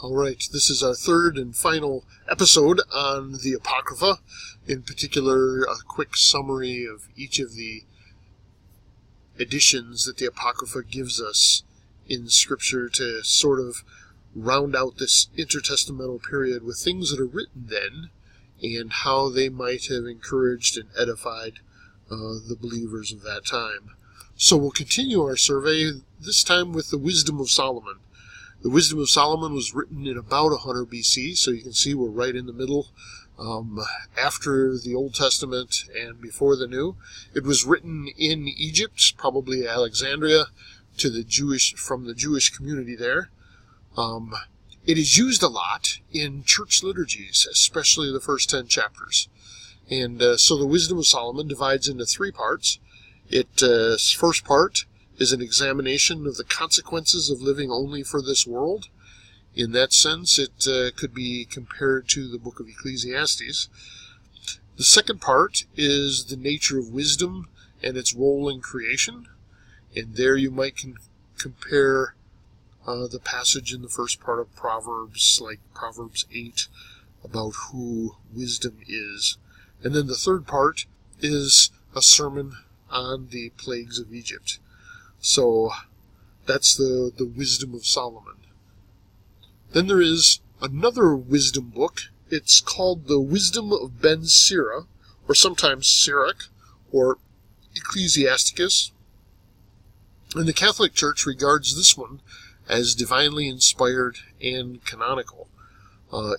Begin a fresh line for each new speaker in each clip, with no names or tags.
Alright, this is our third and final episode on the Apocrypha. In particular, a quick summary of each of the editions that the Apocrypha gives us in Scripture to sort of round out this intertestamental period with things that are written then and how they might have encouraged and edified the believers of that time. So we'll continue our survey, this time with the Wisdom of Solomon. The Wisdom of Solomon was written in about 100 BC, so you can see we're right in the middle, after the Old Testament and before the New. It was written in Egypt, probably Alexandria, from the Jewish community there. It is used a lot in church liturgies, especially the first 10 chapters. And so the Wisdom of Solomon divides into 3 parts. Its first part is an examination of the consequences of living only for this world. In that sense, it could be compared to the book of Ecclesiastes. The second part is the nature of wisdom and its role in creation. And there you might compare the passage in the first part of Proverbs, like Proverbs 8, about who wisdom is. And then the third part is a sermon on the plagues of Egypt. So that's the Wisdom of Solomon. Then there is another wisdom book. It's called the Wisdom of Ben Sira, or sometimes Sirach, or Ecclesiasticus. And the Catholic Church regards this one as divinely inspired and canonical.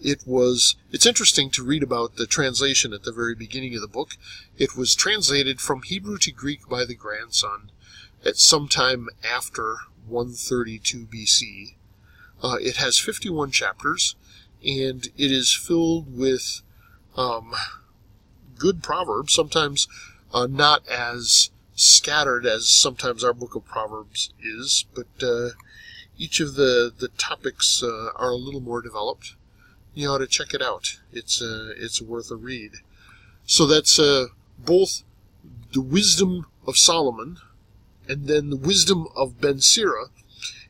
It's interesting to read about the translation at the very beginning of the book. It was translated from Hebrew to Greek by the grandson at some time after 132 BC. It has 51 chapters, and it is filled with good proverbs, sometimes not as scattered as sometimes our book of Proverbs is, but each of the topics are a little more developed. You ought to check it out. It's worth a read. So that's both the Wisdom of Solomon and then the Wisdom of Ben Sira,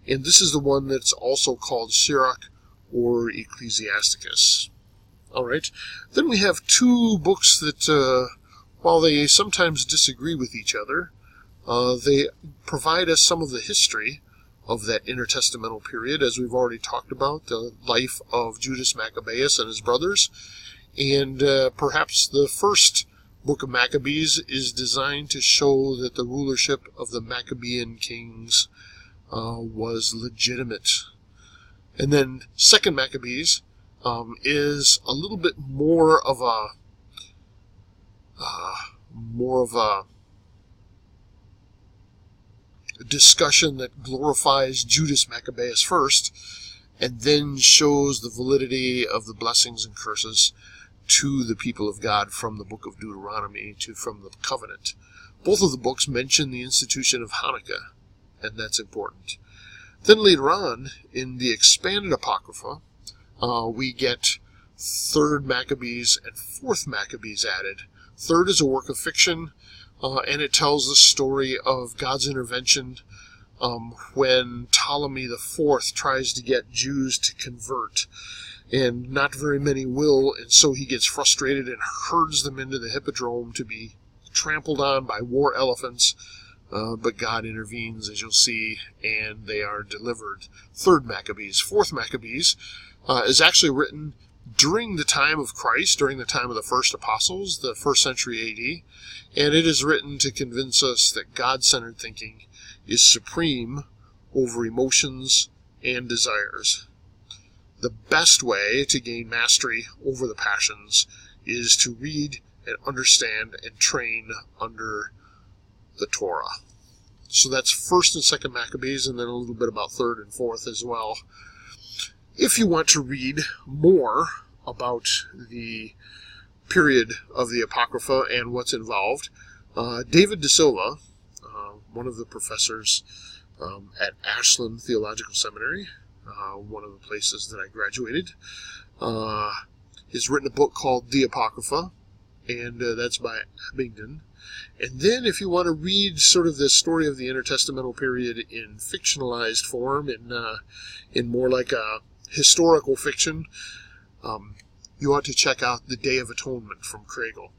and this is the one that's also called Sirach or Ecclesiasticus. All right. Then we have 2 books that, while they sometimes disagree with each other, they provide us some of the history of that intertestamental period, as we've already talked about, the life of Judas Maccabeus and his brothers. And perhaps the first book of Maccabees is designed to show that the rulership of the Maccabean kings was legitimate. And then second Maccabees is a little bit more of a discussion that glorifies Judas Maccabeus first, and then shows the validity of the blessings and curses to the people of God from the book of Deuteronomy from the covenant. Both of the books mention the institution of Hanukkah, and that's important. Then later on, in the expanded Apocrypha, we get 3rd Maccabees and 4th Maccabees added. 3rd is a work of fiction, and it tells the story of God's intervention when Ptolemy IV tries to get Jews to convert. And not very many will, and so he gets frustrated and herds them into the hippodrome to be trampled on by war elephants. But God intervenes, as you'll see, and they are delivered. 3rd Maccabees. 4th Maccabees is actually written during the time of Christ, during the time of the first apostles, the 1st century AD, and it is written to convince us that God-centered thinking is supreme over emotions and desires. The best way to gain mastery over the passions is to read and understand and train under the Torah. So that's 1st and 2nd Maccabees, and then a little bit about 3rd and 4th as well. If you want to read more about the period of the Apocrypha and what's involved, David De Silva, one of the professors at Ashland Theological Seminary, one of the places that I graduated, has written a book called The Apocrypha, and that's by Abingdon. And then if you want to read sort of the story of the intertestamental period in fictionalized form, in more like a historical fiction, you ought to check out The Day of Atonement from Craigle.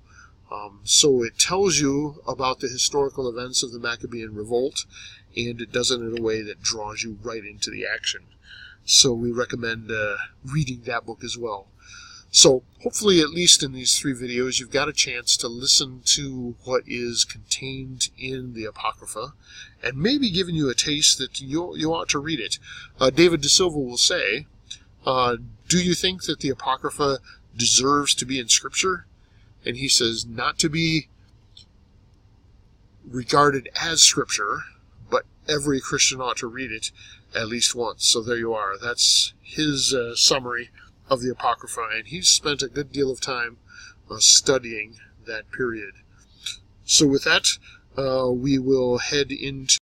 So it tells you about the historical events of the Maccabean Revolt, and it does it in a way that draws you right into the action. So we recommend reading that book as well. So hopefully, at least in these 3 videos, you've got a chance to listen to what is contained in the Apocrypha, and maybe given you a taste that you ought to read it. David De Silva will say, do you think that the Apocrypha deserves to be in Scripture? And he says, not to be regarded as Scripture, but every Christian ought to read it at least once. So there you are. That's his summary of the Apocrypha, and he's spent a good deal of time studying that period. So with that, we will head into